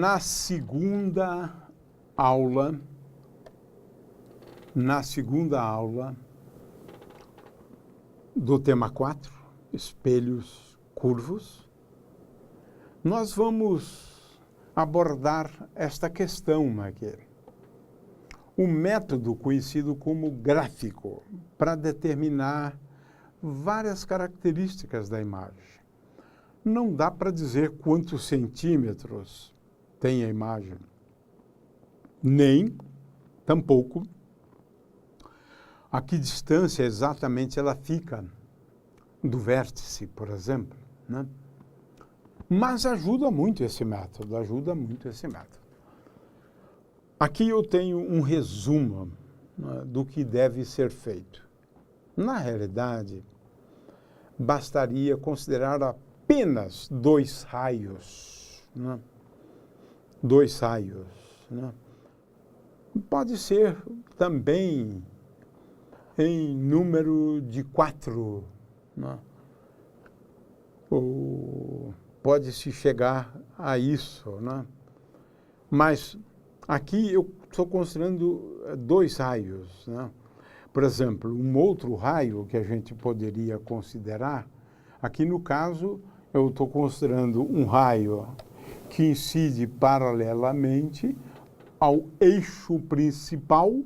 Na segunda aula do tema 4, espelhos curvos, nós vamos abordar esta questão aqui. O método conhecido como gráfico, para determinar várias características da imagem. Não dá para dizer quantos centímetros tem a imagem, nem, tampouco, a que distância exatamente ela fica do vértice, por exemplo, né? Mas ajuda muito esse método, Aqui eu tenho um resumo, né, do que deve ser feito. Na realidade, bastaria considerar apenas dois raios, né? Dois raios, né? Pode ser também em número de 4, né? Ou pode-se chegar a isso, né? Mas aqui eu estou considerando dois raios, né? Por exemplo, um outro raio que a gente poderia considerar, aqui no caso eu estou considerando um raio que incide paralelamente ao eixo principal,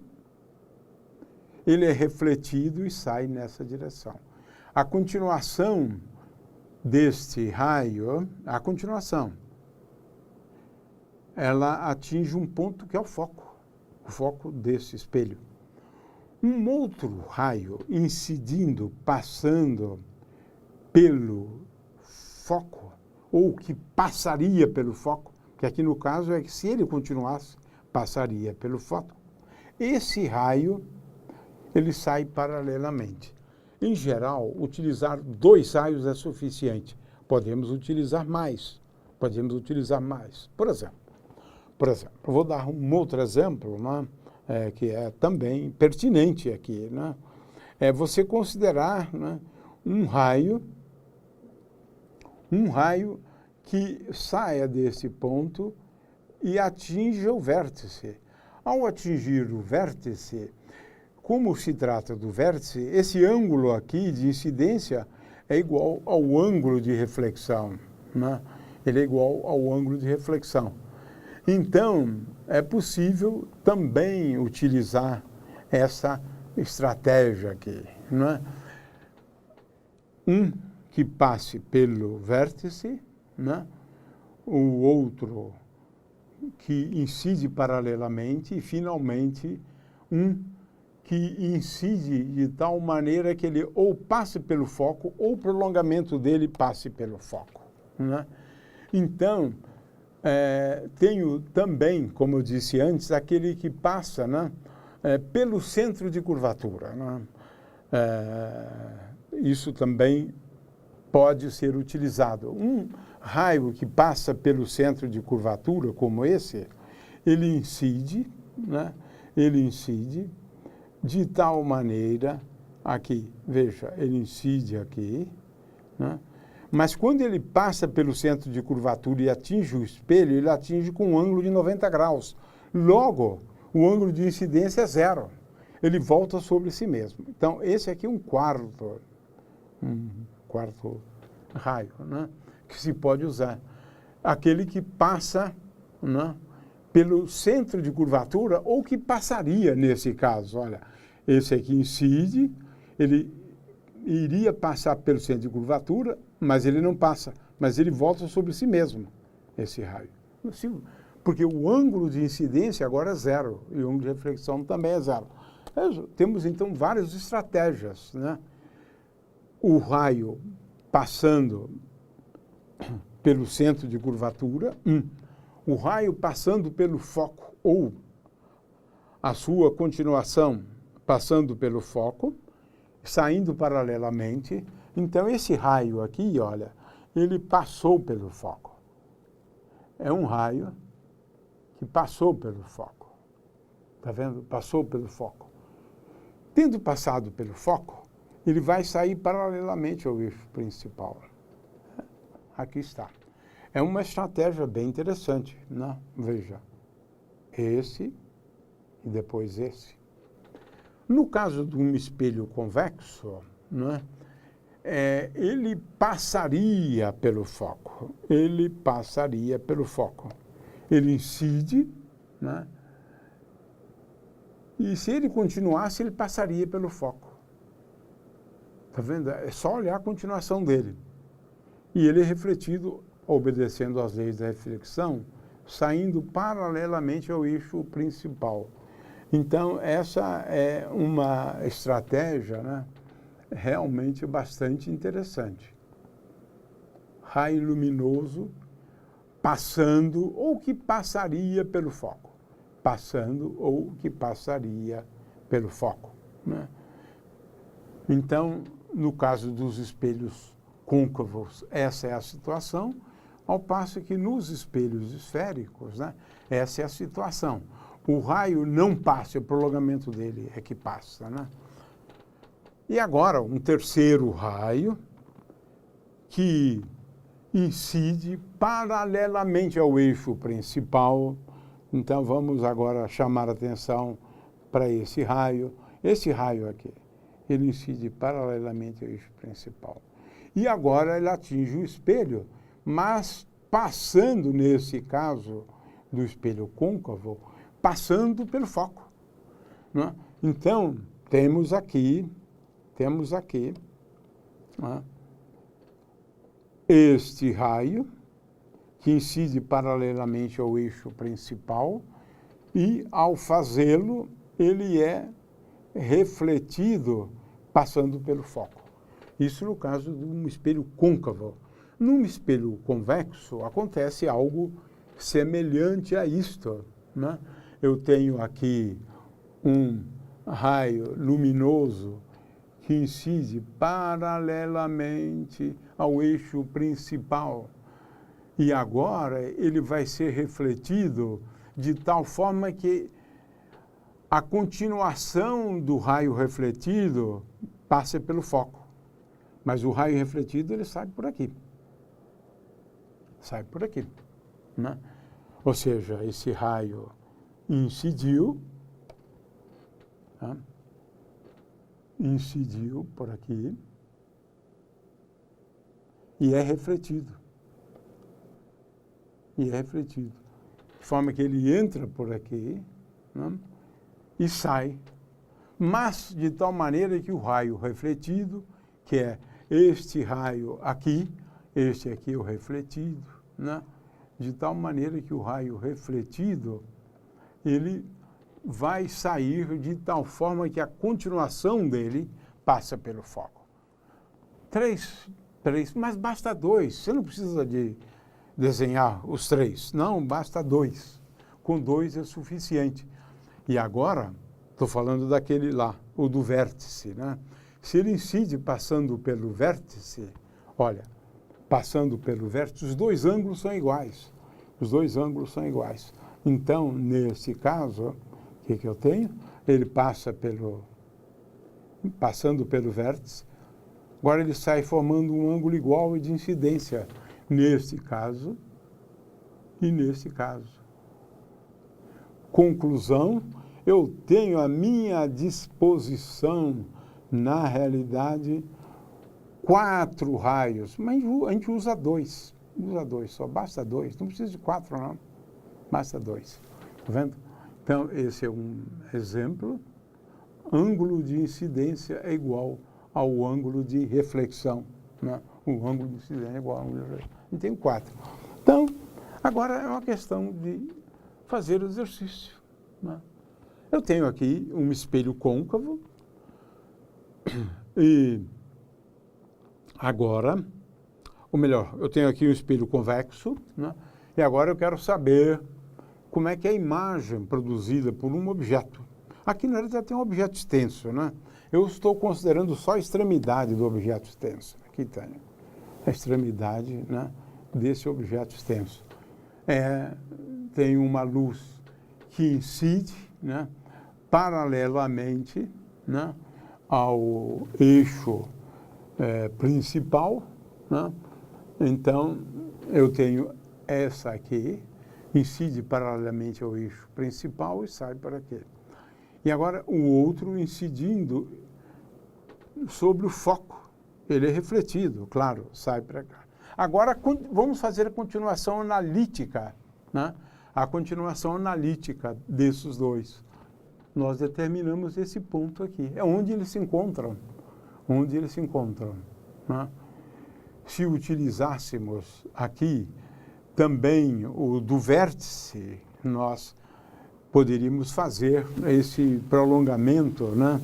ele é refletido e sai nessa direção. A continuação deste raio, ela atinge um ponto que é o foco desse espelho. Um outro raio incidindo, passando pelo foco, ou que passaria pelo foco, que aqui no caso é que se ele continuasse, passaria pelo foco. Esse raio, ele sai paralelamente. Em geral, utilizar dois raios é suficiente. Podemos utilizar mais. Por exemplo, vou dar um outro exemplo, né, que é também pertinente aqui, né? É você considerar, né, um raio que saia desse ponto e atinja o vértice. Ao atingir o vértice, como se trata do vértice, esse ângulo aqui de incidência é igual ao ângulo de reflexão, né? Ele é igual ao ângulo de reflexão. Então, é possível também utilizar essa estratégia aqui, né? Um que passe pelo vértice, né? O outro que incide paralelamente e, finalmente, um que incide de tal maneira que ele ou passe pelo foco ou o prolongamento dele passe pelo foco, né? Então, tenho também, como eu disse antes, aquele que passa, né, pelo centro de curvatura, né? Isso também pode ser utilizado. Um raio que passa pelo centro de curvatura, como esse, ele incide, né? Ele incide de tal maneira, aqui, veja, ele incide aqui, né? Mas quando ele passa pelo centro de curvatura e atinge o espelho, ele atinge com um ângulo de 90 graus. Logo, o ângulo de incidência é zero. Ele volta sobre si mesmo. Então, esse aqui é um quarto raio, né, que se pode usar. Aquele que passa, né, pelo centro de curvatura, ou que passaria nesse caso. Olha, esse aqui incide, ele iria passar pelo centro de curvatura, mas ele não passa, mas ele volta sobre si mesmo, esse raio. Porque o ângulo de incidência agora é zero, e o ângulo de reflexão também é zero. Temos, então, várias estratégias, né? O raio passando pelo centro de curvatura, o raio passando pelo foco, ou a sua continuação passando pelo foco, saindo paralelamente. Então, esse raio aqui, olha, ele passou pelo foco. É um raio que passou pelo foco. Está vendo? Passou pelo foco. Tendo passado pelo foco, ele vai sair paralelamente ao eixo principal. Aqui está. é uma estratégia bem interessante, né? Veja, esse e depois esse. No caso de um espelho convexo, né, ele passaria pelo foco. Ele passaria pelo foco. Ele incide, né, e se ele continuasse, ele passaria pelo foco. Está vendo? É só olhar a continuação dele. E ele é refletido, obedecendo às leis da reflexão, saindo paralelamente ao eixo principal. Então, essa é uma estratégia, né, realmente bastante interessante. Raio luminoso passando ou que passaria pelo foco. Passando ou que passaria pelo foco, né? Então, no caso dos espelhos côncavos, essa é a situação, ao passo que nos espelhos esféricos, né, essa é a situação. O raio não passa, o prolongamento dele é que passa, né? E agora, um terceiro raio que incide paralelamente ao eixo principal. Então, vamos agora chamar a atenção para esse raio. Esse raio aqui, ele incide paralelamente ao eixo principal. E agora ele atinge o espelho, mas passando, nesse caso do espelho côncavo, passando pelo foco, né? Então, temos aqui, né, este raio, que incide paralelamente ao eixo principal, e, ao fazê-lo, ele é refletido passando pelo foco. Isso no caso de um espelho côncavo. Num espelho convexo, acontece algo semelhante a isto, né? Eu tenho aqui um raio luminoso que incide paralelamente ao eixo principal. E agora ele vai ser refletido de tal forma que a continuação do raio refletido passa pelo foco. Mas o raio refletido, ele sai por aqui. Sai por aqui, né? Ou seja, esse raio incidiu, tá? Incidiu por aqui e é refletido. E é refletido. De forma que ele entra por aqui, né, e sai. Mas de tal maneira que o raio refletido, que é este raio aqui, este aqui é o refletido, né? De tal maneira que o raio refletido, ele vai sair de tal forma que a continuação dele passa pelo foco. Três, mas basta dois. Você não precisa de desenhar os três. Não, basta dois. Com dois é suficiente. E agora, estou falando daquele lá, o do vértice, né? Se ele incide passando pelo vértice, olha, passando pelo vértice, os dois ângulos são iguais. Os dois ângulos são iguais. Então, nesse caso, o que eu tenho? Ele passando pelo vértice, agora ele sai formando um ângulo igual e de incidência, nesse caso e nesse caso. Conclusão, eu tenho à minha disposição, na realidade, 4 raios, mas a gente usa dois, só basta 2, não precisa de 4 não, basta 2, tá vendo? Então, esse é um exemplo. Ângulo de incidência é igual ao ângulo de reflexão, né? O ângulo de incidência é igual ao ângulo de reflexão. Eu tenho 4. Então, agora é uma questão de fazer o exercício, né? Eu tenho aqui um espelho côncavo e agora, ou melhor, eu tenho aqui um espelho convexo, né? E agora eu quero saber como é que é a imagem produzida por um objeto. Aqui na realidade tem um objeto extenso, né? Eu estou considerando só a extremidade do objeto extenso. Aqui tem a extremidade, né, desse objeto extenso. Tem uma luz que incide, né, paralelamente, né, ao eixo principal, né? Então, eu tenho essa aqui incide paralelamente ao eixo principal e sai para aqui. E agora o outro incidindo sobre o foco. Ele é refletido, claro, sai para cá. Agora vamos fazer a continuação analítica, né? A continuação analítica desses dois. Nós determinamos esse ponto aqui. É onde eles se encontram. Onde eles se encontram, né? Se utilizássemos aqui também o do vértice, nós poderíamos fazer esse prolongamento, né?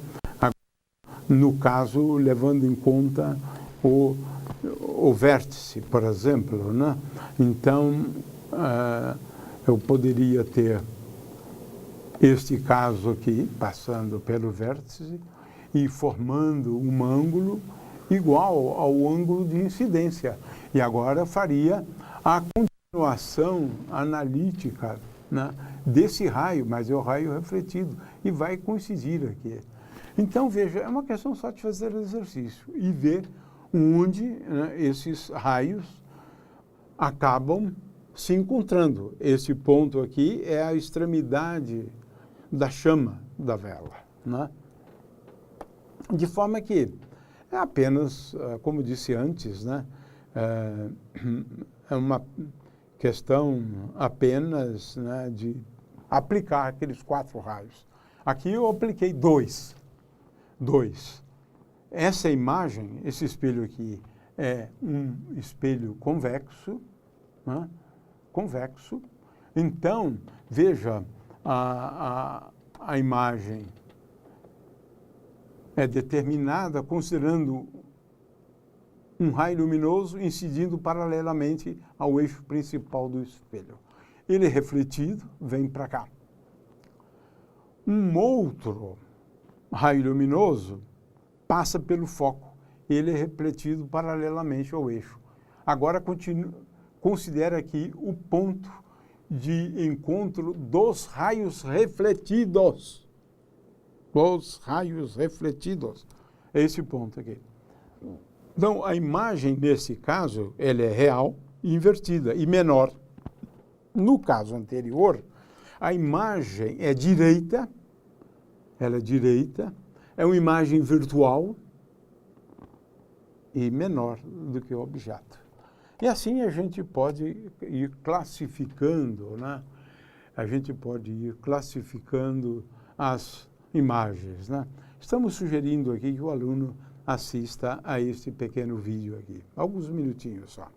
No caso, levando em conta o vértice, por exemplo, né? Então, eu poderia ter este caso aqui, passando pelo vértice e formando um ângulo igual ao ângulo de incidência. E agora faria a continuação analítica, né, desse raio, mas é o raio refletido, e vai coincidir aqui. Então, veja, é uma questão só de fazer o exercício e ver onde, né, esses raios acabam se encontrando. Esse ponto aqui é a extremidade da chama da vela, né? De forma que é apenas, como disse antes, né, é uma questão apenas, né, de aplicar aqueles 4 raios. Aqui eu apliquei 2. Essa imagem, esse espelho aqui, é um espelho convexo, né? Convexo. Então, veja, a imagem é determinada considerando um raio luminoso incidindo paralelamente ao eixo principal do espelho. Ele é refletido, vem para cá. Um outro raio luminoso passa pelo foco. Ele é refletido paralelamente ao eixo. Agora, considera aqui o ponto de encontro dos raios refletidos. Os raios refletidos. É esse ponto aqui. Então, a imagem, nesse caso, ela é real, invertida e menor. No caso anterior, a imagem é direita, ela é direita, é uma imagem virtual e menor do que o objeto. E assim a gente pode ir classificando, né? A gente pode ir classificando as imagens, né? Estamos sugerindo aqui que o aluno assista a este pequeno vídeo aqui. Alguns minutinhos só.